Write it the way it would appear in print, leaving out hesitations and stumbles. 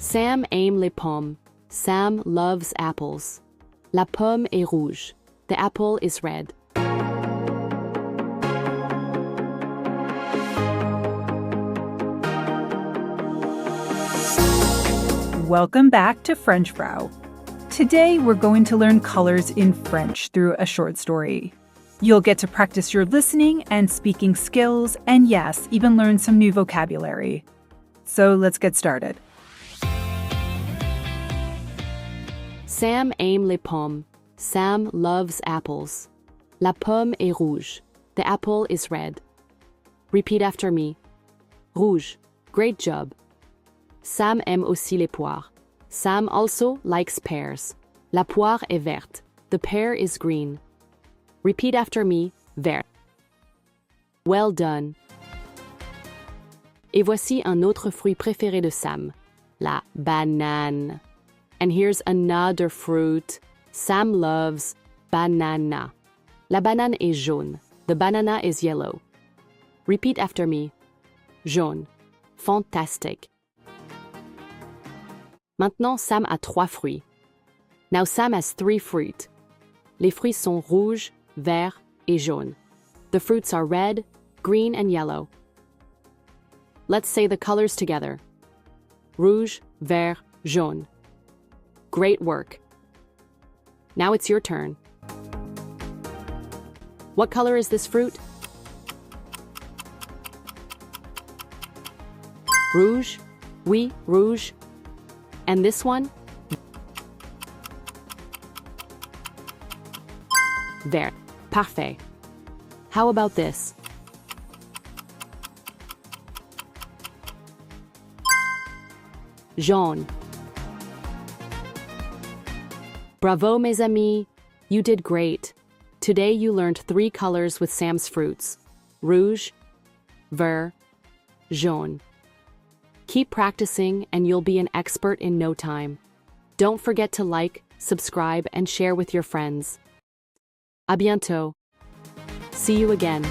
Sam aime les pommes. Sam loves apples. La pomme est rouge. The apple is red. Welcome back to French Vrow. Today we're going to learn colors in French through a short story. You'll get to practice your listening and speaking skills, and yes, even learn some new vocabulary. So let's get started. Sam aime les pommes. Sam loves apples. La pomme est rouge. The apple is red. Repeat after me. Rouge. Great job. Sam aime aussi les poires. Sam also likes pears. La poire est verte. The pear is green. Repeat after me. Vert. Well done. Et voici un autre fruit préféré de Sam. La banane. And here's another fruit. Sam loves banana. La banane est jaune. The banana is yellow. Repeat after me. Jaune. Fantastic. Maintenant, Sam a 3 fruits. Now Sam has 3 fruits. Les fruits sont rouges, vert, et jaune. The fruits are red, green, and yellow. Let's say the colors together. Rouge, vert, jaune. Great work. Now it's your turn. What color is this fruit? Rouge? Oui, rouge. And this one? Vert. Parfait. How about this? Jaune. Bravo, mes amis. You did great. Today you learned 3 colors with Sam's fruits. Rouge, vert, jaune. Keep practicing and you'll be an expert in no time. Don't forget to like, subscribe, and share with your friends. À bientôt. See you again.